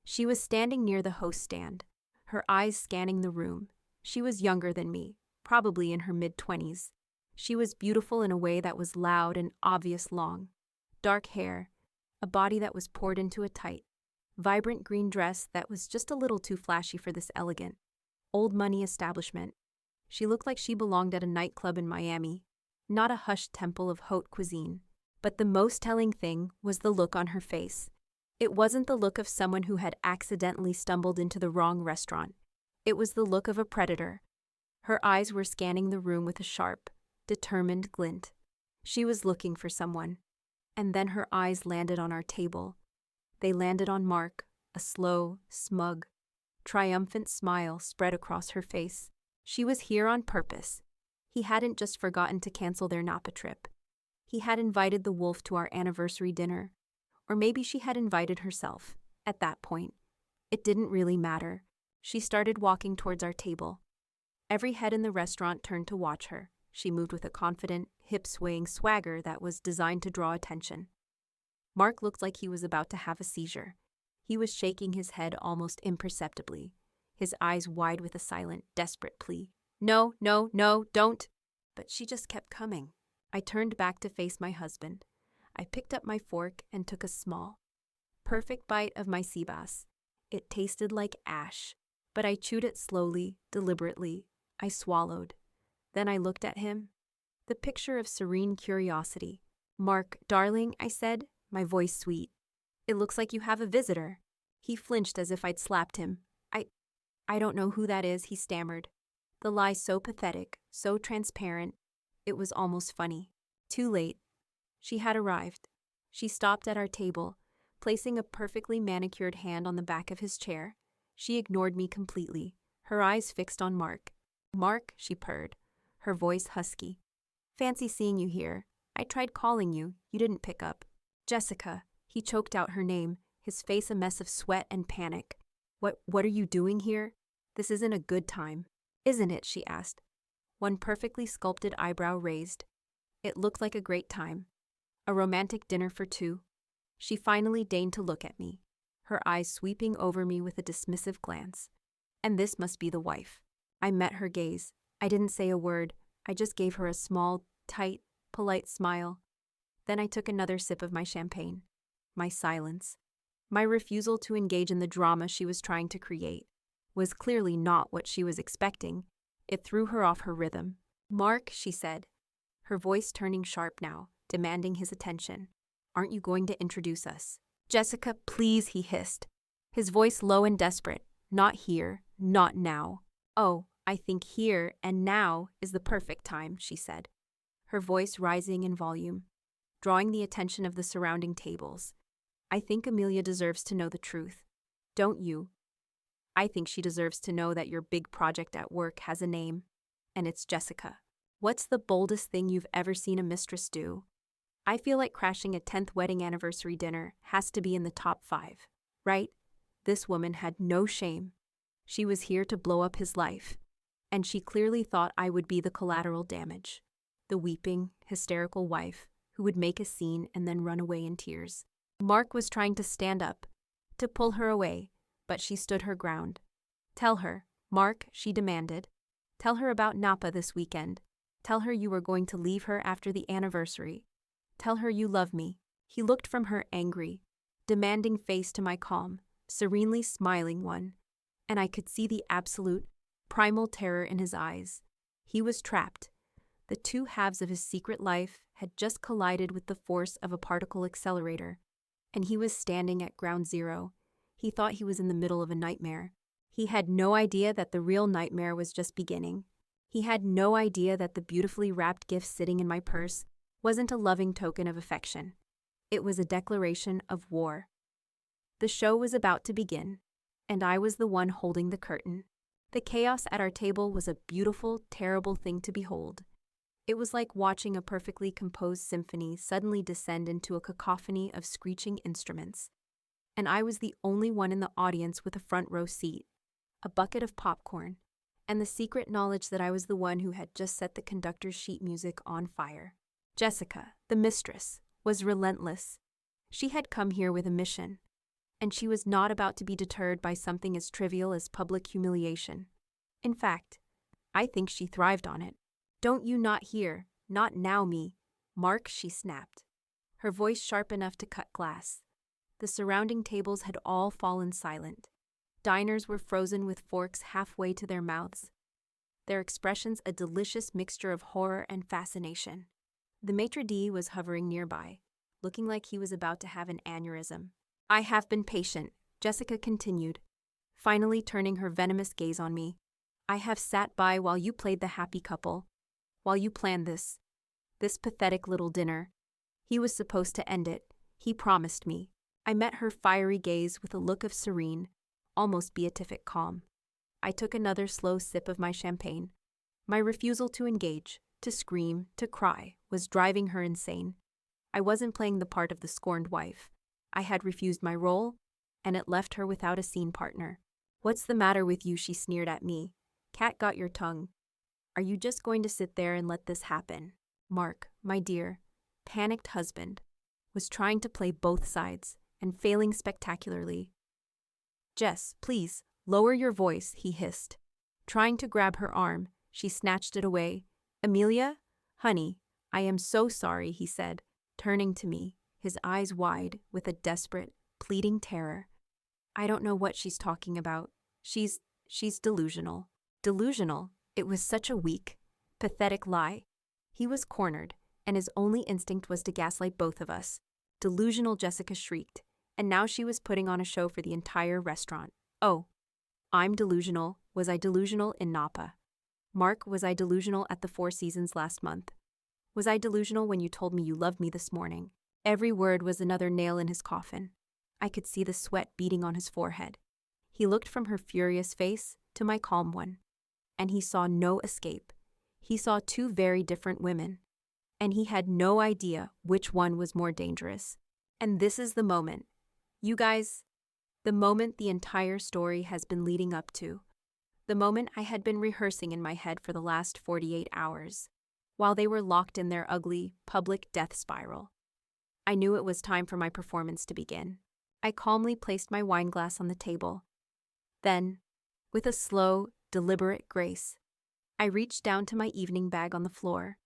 She was standing near the host stand, her eyes scanning the room. She was younger than me, probably in her mid-20s. She was beautiful in a way that was loud and obvious long. Dark hair, a body that was poured into a tight, vibrant green dress that was just a little too flashy for this elegant, old-money establishment. She looked like she belonged at a nightclub in Miami, not a hushed temple of haute cuisine. But the most telling thing was the look on her face. It wasn't the look of someone who had accidentally stumbled into the wrong restaurant. It was the look of a predator. Her eyes were scanning the room with a sharp, determined glint. She was looking for someone. And then her eyes landed on our table. They landed on Mark, a slow, smug, triumphant smile spread across her face. She was here on purpose. He hadn't just forgotten to cancel their Napa trip. He had invited the wolf to our anniversary dinner. Or maybe she had invited herself. At that point, it didn't really matter. She started walking towards our table. Every head in the restaurant turned to watch her. She moved with a confident, hip-swaying swagger that was designed to draw attention. Mark looked like he was about to have a seizure. He was shaking his head almost imperceptibly, his eyes wide with a silent, desperate plea. No, no, no, don't! But she just kept coming. I turned back to face my husband. I picked up my fork and took a small, perfect bite of my sea bass. It tasted like ash, but I chewed it slowly, deliberately. I swallowed. Then I looked at him. The picture of serene curiosity. Mark, darling, I said, my voice sweet. It looks like you have a visitor. He flinched as if I'd slapped him. I don't know who that is, he stammered. The lie so pathetic, so transparent, it was almost funny. Too late. She had arrived. She stopped at our table, placing a perfectly manicured hand on the back of his chair. She ignored me completely, her eyes fixed on Mark. Mark, she purred, her voice husky. Fancy seeing you here. I tried calling you. You didn't pick up. Jessica. He choked out her name, his face a mess of sweat and panic. What are you doing here? This isn't a good time. Isn't it? She asked. One perfectly sculpted eyebrow raised. It looked like a great time. A romantic dinner for two. She finally deigned to look at me, her eyes sweeping over me with a dismissive glance. And this must be the wife. I met her gaze. I didn't say a word. I just gave her a small, tight, polite smile. Then I took another sip of my champagne. My silence, my refusal to engage in the drama she was trying to create, was clearly not what she was expecting. It threw her off her rhythm. Mark, she said, her voice turning sharp now, demanding his attention. Aren't you going to introduce us? Jessica, please, he hissed, his voice low and desperate. Not here, not now. Oh, I think here and now is the perfect time, she said, her voice rising in volume, drawing the attention of the surrounding tables. I think Amelia deserves to know the truth. Don't you? I think she deserves to know that your big project at work has a name, and it's Jessica. What's the boldest thing you've ever seen a mistress do? I feel like crashing a 10th wedding anniversary dinner has to be in the top 5, right? This woman had no shame. She was here to blow up his life, and she clearly thought I would be the collateral damage, the weeping, hysterical wife who would make a scene and then run away in tears. Mark was trying to stand up, to pull her away, but she stood her ground. Tell her, Mark, she demanded. Tell her about Napa this weekend. Tell her you were going to leave her after the anniversary. Tell her you love me." He looked from her angry, demanding face to my calm, serenely smiling one, and I could see the absolute, primal terror in his eyes. He was trapped. The two halves of his secret life had just collided with the force of a particle accelerator, and he was standing at ground zero. He thought he was in the middle of a nightmare. He had no idea that the real nightmare was just beginning. He had no idea that the beautifully wrapped gift sitting in my purse wasn't a loving token of affection. It was a declaration of war. The show was about to begin, and I was the one holding the curtain. The chaos at our table was a beautiful, terrible thing to behold. It was like watching a perfectly composed symphony suddenly descend into a cacophony of screeching instruments. And I was the only one in the audience with a front row seat, a bucket of popcorn, and the secret knowledge that I was the one who had just set the conductor's sheet music on fire. Jessica, the mistress, was relentless. She had come here with a mission, and she was not about to be deterred by something as trivial as public humiliation. In fact, I think she thrived on it. "Don't you not hear? Not now, me. Mark," she snapped, her voice sharp enough to cut glass. The surrounding tables had all fallen silent. Diners were frozen with forks halfway to their mouths, their expressions a delicious mixture of horror and fascination. The maitre d' was hovering nearby, looking like he was about to have an aneurysm. "I have been patient," Jessica continued, finally turning her venomous gaze on me. "I have sat by while you played the happy couple, while you planned this pathetic little dinner. He was supposed to end it. He promised me." I met her fiery gaze with a look of serene, almost beatific calm. I took another slow sip of my champagne. My refusal to engage, to scream, to cry, was driving her insane. I wasn't playing the part of the scorned wife. I had refused my role, and it left her without a scene partner. "What's the matter with you?" she sneered at me. "Cat got your tongue. Are you just going to sit there and let this happen?" Mark, my dear, panicked husband, was trying to play both sides and failing spectacularly. "Jess, please, lower your voice," he hissed. Trying to grab her arm, she snatched it away. "Amelia? Honey, I am so sorry," he said, turning to me, his eyes wide with a desperate, pleading terror. "I don't know what she's talking about. She's delusional." Delusional? It was such a weak, pathetic lie. He was cornered, and his only instinct was to gaslight both of us. Delusional, Jessica shrieked, and now she was putting on a show for the entire restaurant. "Oh, I'm delusional. Was I delusional in Napa? Mark, was I delusional at the Four Seasons last month? Was I delusional when you told me you loved me this morning?" Every word was another nail in his coffin. I could see the sweat beating on his forehead. He looked from her furious face to my calm one, and he saw no escape. He saw two very different women, and he had no idea which one was more dangerous. And this is the moment. You guys, the moment the entire story has been leading up to. The moment I had been rehearsing in my head for the last 48 hours, while they were locked in their ugly, public death spiral. I knew it was time for my performance to begin. I calmly placed my wine glass on the table. Then, with a slow, deliberate grace, I reached down to my evening bag on the floor.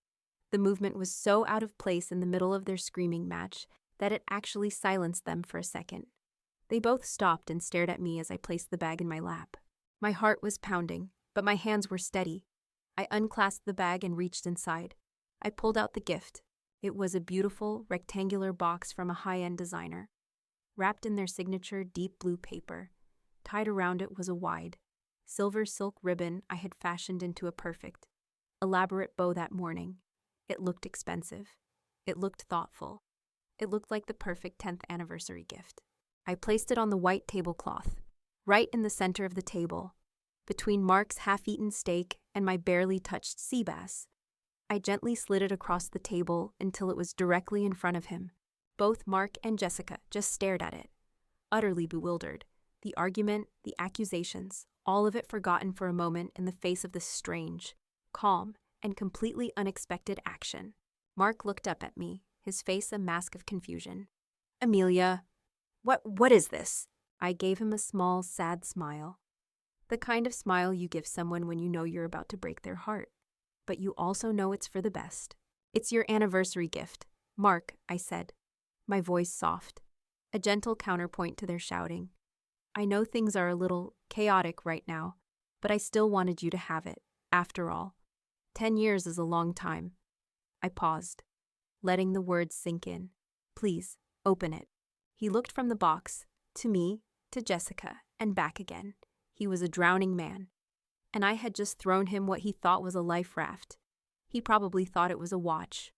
The movement was so out of place in the middle of their screaming match that it actually silenced them for a second. They both stopped and stared at me as I placed the bag in my lap. My heart was pounding, but my hands were steady. I unclasped the bag and reached inside. I pulled out the gift. It was a beautiful, rectangular box from a high-end designer. Wrapped in their signature deep blue paper, tied around it was a wide, silver silk ribbon I had fashioned into a perfect, elaborate bow that morning. It looked expensive. It looked thoughtful. It looked like the perfect 10th anniversary gift. I placed it on the white tablecloth, right in the center of the table, between Mark's half-eaten steak and my barely touched sea bass. I gently slid it across the table until it was directly in front of him. Both Mark and Jessica just stared at it, utterly bewildered. The argument, the accusations, all of it forgotten for a moment in the face of this strange, calm, and completely unexpected action. Mark looked up at me, his face a mask of confusion. "Amelia, what is this?" I gave him a small, sad smile. The kind of smile you give someone when you know you're about to break their heart. but you also know it's for the best. It's your anniversary gift. Mark, I said, my voice soft, a gentle counterpoint to their shouting. I know things are a little chaotic right now, but I still wanted you to have it, after all. 10 years is a long time. I paused, letting the words sink in. Please, open it. He looked from the box, to me, to Jessica, and back again. He was a drowning man, and I had just thrown him what he thought was a life raft. He probably thought it was a watch,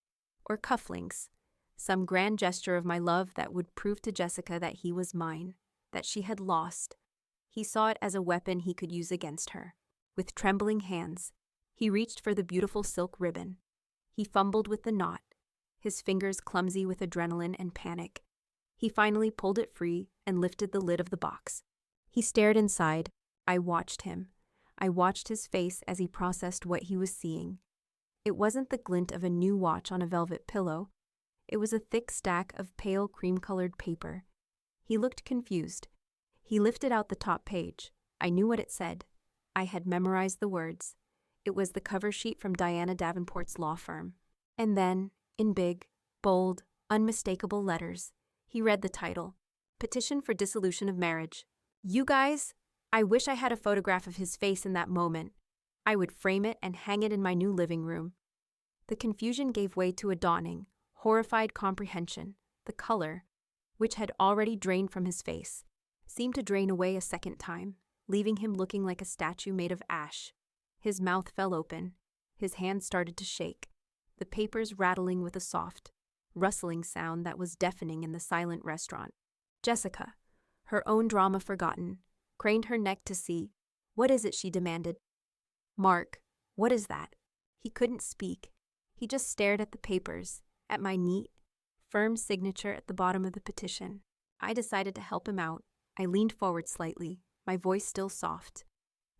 or cufflinks, some grand gesture of my love that would prove to Jessica that he was mine, that she had lost. He saw it as a weapon he could use against her. With trembling hands, he reached for the beautiful silk ribbon. He fumbled with the knot, his fingers clumsy with adrenaline and panic. He finally pulled it free and lifted the lid of the box. He stared inside. I watched him. I watched his face as he processed what he was seeing. It wasn't the glint of a new watch on a velvet pillow. It was a thick stack of pale cream-colored paper. He looked confused. He lifted out the top page. I knew what it said. I had memorized the words. It was the cover sheet from Diana Davenport's law firm. And then, in big, bold, unmistakable letters, he read the title, Petition for Dissolution of Marriage. You guys, I wish I had a photograph of his face in that moment. I would frame it and hang it in my new living room. The confusion gave way to a dawning, horrified comprehension. The color, which had already drained from his face, seemed to drain away a second time, leaving him looking like a statue made of ash. His mouth fell open. His hands started to shake, the papers rattling with a soft, rustling sound that was deafening in the silent restaurant. Jessica, her own drama forgotten, craned her neck to see. What is it? She demanded. Mark, what is that? He couldn't speak. He just stared at the papers, at my neat, firm signature at the bottom of the petition. I decided to help him out. I leaned forward slightly, my voice still soft,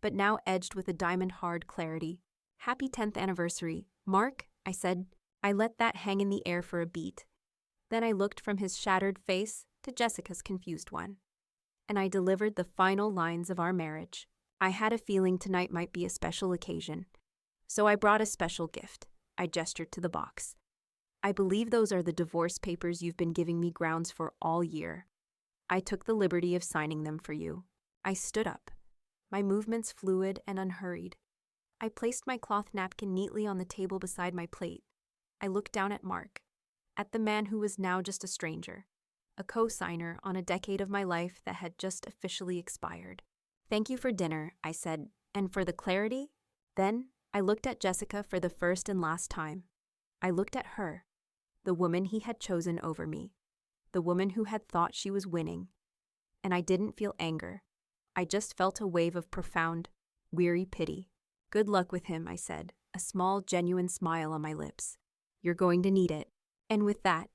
but now edged with a diamond-hard clarity. Happy 10th anniversary, Mark, I said. I let that hang in the air for a beat. Then I looked from his shattered face to Jessica's confused one, and I delivered the final lines of our marriage. I had a feeling tonight might be a special occasion, so I brought a special gift. I gestured to the box. I believe those are the divorce papers you've been giving me grounds for all year. I took the liberty of signing them for you. I stood up, my movements fluid and unhurried. I placed my cloth napkin neatly on the table beside my plate. I looked down at Mark, at the man who was now just a stranger, a co-signer on a decade of my life that had just officially expired. Thank you for dinner, I said, and for the clarity. Then I looked at Jessica for the first and last time. I looked at her, the woman he had chosen over me, the woman who had thought she was winning. And I didn't feel anger. I just felt a wave of profound, weary pity. Good luck with him, I said, a small, genuine smile on my lips. You're going to need it. And with that,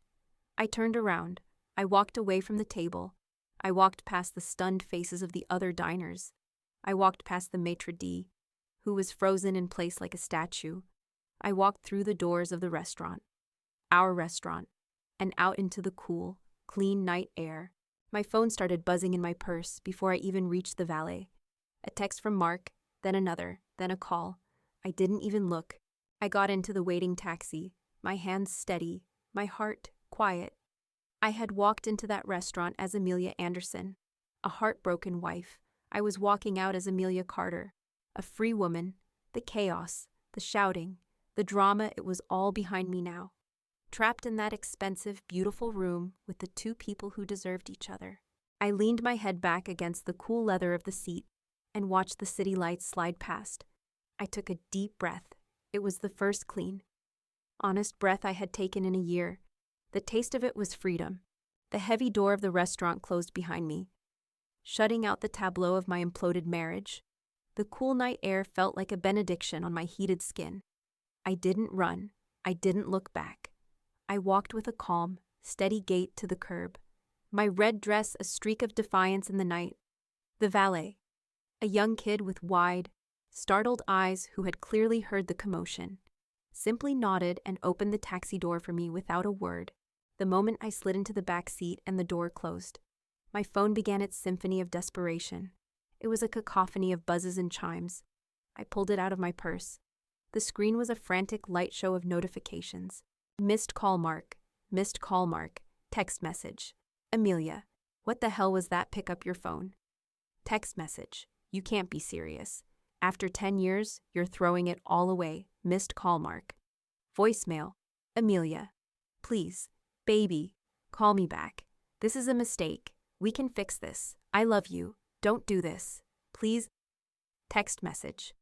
I turned around. I walked away from the table. I walked past the stunned faces of the other diners. I walked past the maitre d', who was frozen in place like a statue. I walked through the doors of the restaurant, our restaurant, and out into the cool, clean night air. My phone started buzzing in my purse before I even reached the valet. A text from Mark, then another, then a call. I didn't even look. I got into the waiting taxi, my hands steady, my heart quiet. I had walked into that restaurant as Amelia Anderson, a heartbroken wife. I was walking out as Amelia Carter, a free woman. The chaos, the shouting, the drama, it was all behind me now. Trapped in that expensive, beautiful room with the two people who deserved each other. I leaned my head back against the cool leather of the seat and watched the city lights slide past. I took a deep breath. It was the first clean, honest breath I had taken in a year. The taste of it was freedom. The heavy door of the restaurant closed behind me, shutting out the tableau of my imploded marriage. The cool night air felt like a benediction on my heated skin. I didn't run. I didn't look back. I walked with a calm, steady gait to the curb, my red dress a streak of defiance in the night. The valet, a young kid with wide, startled eyes who had clearly heard the commotion, simply nodded and opened the taxi door for me without a word. The moment I slid into the back seat and the door closed, my phone began its symphony of desperation. It was a cacophony of buzzes and chimes. I pulled it out of my purse. The screen was a frantic light show of notifications. Missed call Mark. Missed call Mark. Text message. Amelia. What the hell was that? Pick up your phone. Text message. You can't be serious. After 10 years, you're throwing it all away. Missed call Mark. Voicemail. Amelia. Please, baby, call me back. This is a mistake. We can fix this. I love you. Don't do this. Please. Text message.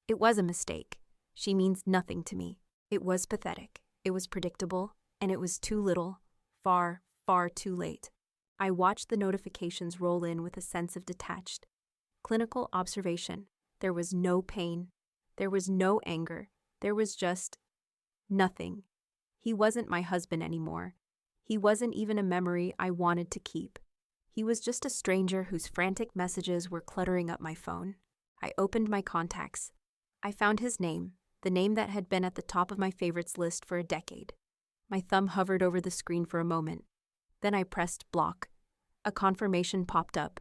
It was a mistake. She means nothing to me. It was pathetic. It was predictable. And it was too little. Far, far too late. I watched the notifications roll in with a sense of detached, clinical observation. There was no pain. There was no anger. There was just nothing. He wasn't my husband anymore. He wasn't even a memory I wanted to keep. He was just a stranger whose frantic messages were cluttering up my phone. I opened my contacts. I found his name, the name that had been at the top of my favorites list for a decade. My thumb hovered over the screen for a moment. Then I pressed block. A confirmation popped up.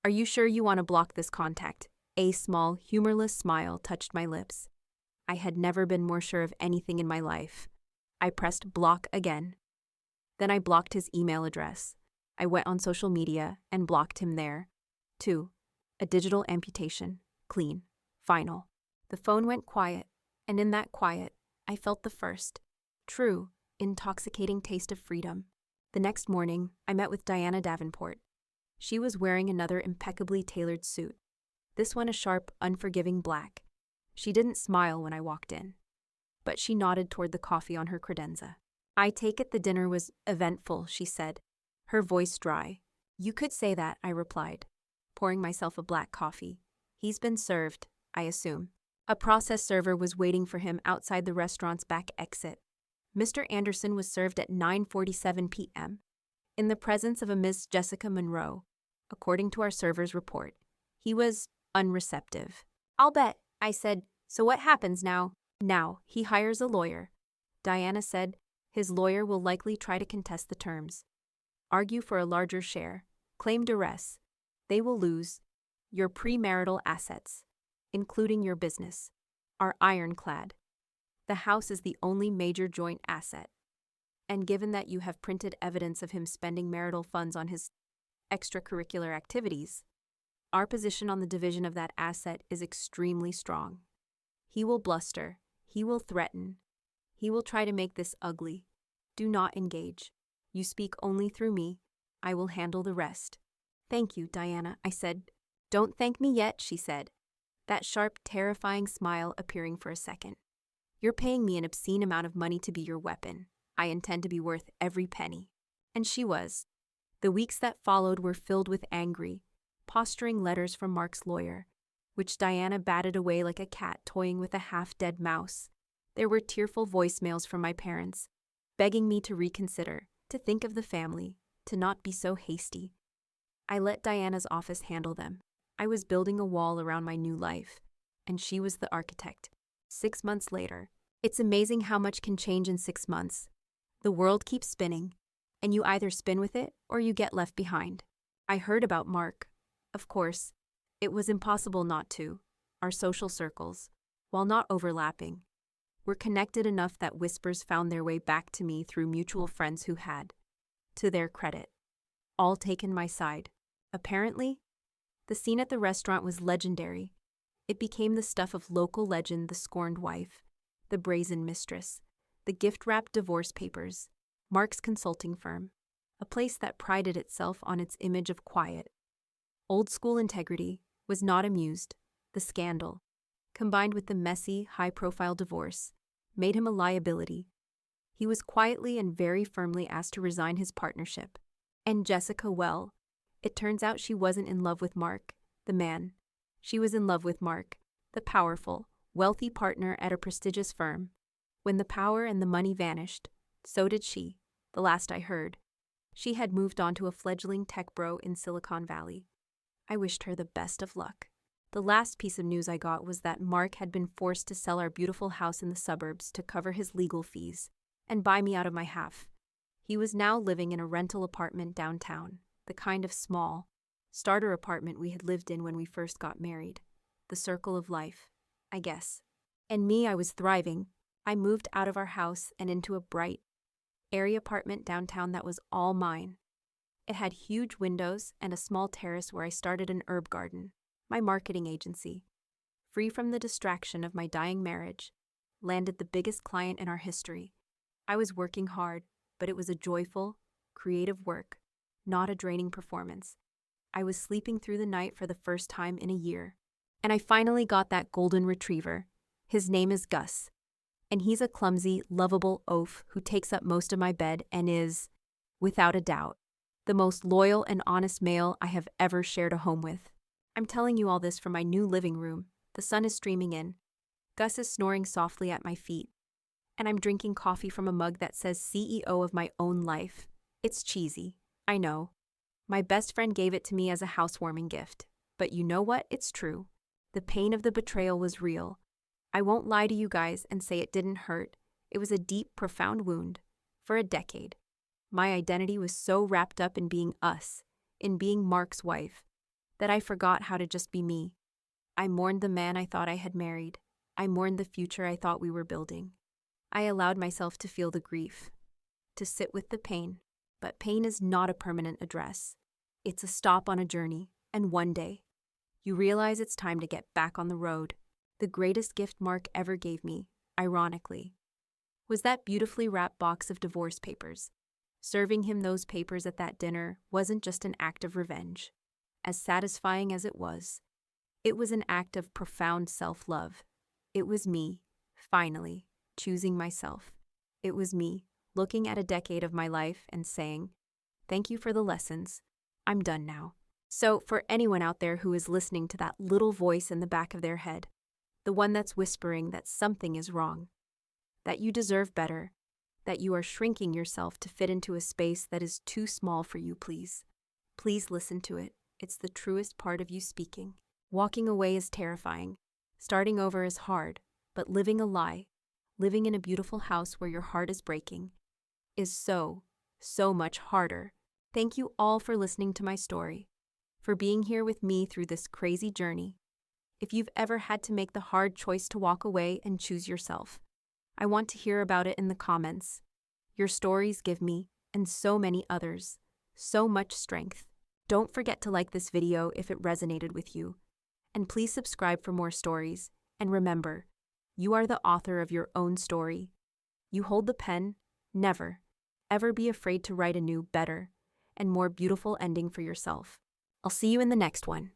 Are you sure you want to block this contact? A small, humorless smile touched my lips. I had never been more sure of anything in my life. I pressed block again. Then I blocked his email address. I went on social media and blocked him there. 2. A digital amputation. Clean. Final. The phone went quiet, and in that quiet, I felt the first, true, intoxicating taste of freedom. The next morning, I met with Diana Davenport. She was wearing another impeccably tailored suit. This one a sharp, unforgiving black. She didn't smile when I walked in, but she nodded toward the coffee on her credenza. I take it the dinner was eventful, she said, her voice dry. You could say that, I replied, pouring myself a black coffee. He's been served, I assume. A process server was waiting for him outside the restaurant's back exit. Mr. Anderson was served at 9:47 p.m. in the presence of a Miss Jessica Monroe. According to our server's report, he was unreceptive. I'll bet, I said. So what happens now? Now, he hires a lawyer. Diana said his lawyer will likely try to contest the terms, argue for a larger share, claim duress. They will lose. Your premarital assets, including your business, are ironclad. The house is the only major joint asset. And given that you have printed evidence of him spending marital funds on his extracurricular activities, our position on the division of that asset is extremely strong. He will bluster. He will threaten. He will try to make this ugly. Do not engage. You speak only through me. I will handle the rest. Thank you, Diana, I said. Don't thank me yet, she said, that sharp, terrifying smile appearing for a second. You're paying me an obscene amount of money to be your weapon. I intend to be worth every penny. And she was. The weeks that followed were filled with angry, posturing letters from Mark's lawyer, which Diana batted away like a cat toying with a half-dead mouse. There were tearful voicemails from my parents, begging me to reconsider, to think of the family, to not be so hasty. I let Diana's office handle them. I was building a wall around my new life, and she was the architect. 6 months later. It's amazing how much can change in 6 months. The world keeps spinning, and you either spin with it or you get left behind. I heard about Mark. Of course, it was impossible not to. Our social circles, while not overlapping, were connected enough that whispers found their way back to me through mutual friends who had, to their credit, all taken my side. Apparently, the scene at the restaurant was legendary. It became the stuff of local legend, the scorned wife, the brazen mistress, the gift-wrapped divorce papers, Mark's consulting firm, a place that prided itself on its image of quiet. Old-school integrity was not amused. The scandal, combined with the messy, high-profile divorce, made him a liability. He was quietly and very firmly asked to resign his partnership. And Jessica, well, it turns out she wasn't in love with Mark, the man. She was in love with Mark, the powerful, wealthy partner at a prestigious firm. When the power and the money vanished, so did she, the last I heard. She had moved on to a fledgling tech bro in Silicon Valley. I wished her the best of luck. The last piece of news I got was that Mark had been forced to sell our beautiful house in the suburbs to cover his legal fees and buy me out of my half. He was now living in a rental apartment downtown, the kind of small, starter apartment we had lived in when we first got married. The circle of life, I guess. And me, I was thriving. I moved out of our house and into a bright, airy apartment downtown that was all mine. It had huge windows and a small terrace where I started an herb garden, my marketing agency. Free from the distraction of my dying marriage, landed the biggest client in our history. I was working hard, but it was a joyful, creative work, not a draining performance. I was sleeping through the night for the first time in a year. And I finally got that golden retriever. His name is Gus. And he's a clumsy, lovable oaf who takes up most of my bed and is, without a doubt, the most loyal and honest male I have ever shared a home with. I'm telling you all this from my new living room. The sun is streaming in. Gus is snoring softly at my feet. And I'm drinking coffee from a mug that says CEO of my own life. It's cheesy, I know. My best friend gave it to me as a housewarming gift. But you know what? It's true. The pain of the betrayal was real. I won't lie to you guys and say it didn't hurt. It was a deep, profound wound. For a decade. My identity was so wrapped up in being us, in being Mark's wife, that I forgot how to just be me. I mourned the man I thought I had married. I mourned the future I thought we were building. I allowed myself to feel the grief, to sit with the pain. But pain is not a permanent address. It's a stop on a journey, and one day, you realize it's time to get back on the road. The greatest gift Mark ever gave me, ironically, was that beautifully wrapped box of divorce papers. Serving him those papers at that dinner wasn't just an act of revenge. As satisfying as it was an act of profound self-love. It was me, finally, choosing myself. It was me, looking at a decade of my life and saying, thank you for the lessons. I'm done now. So, for anyone out there who is listening to that little voice in the back of their head, the one that's whispering that something is wrong, that you deserve better, that you are shrinking yourself to fit into a space that is too small for you, please. Please listen to it. It's the truest part of you speaking. Walking away is terrifying. Starting over is hard, but living a lie, living in a beautiful house where your heart is breaking, is so much harder. Thank you all for listening to my story, for being here with me through this crazy journey. If you've ever had to make the hard choice to walk away and choose yourself, I want to hear about it in the comments. Your stories give me, and so many others, so much strength. Don't forget to like this video if it resonated with you. And please subscribe for more stories. And remember, you are the author of your own story. You hold the pen. Never, ever be afraid to write a new, better, and more beautiful ending for yourself. I'll see you in the next one.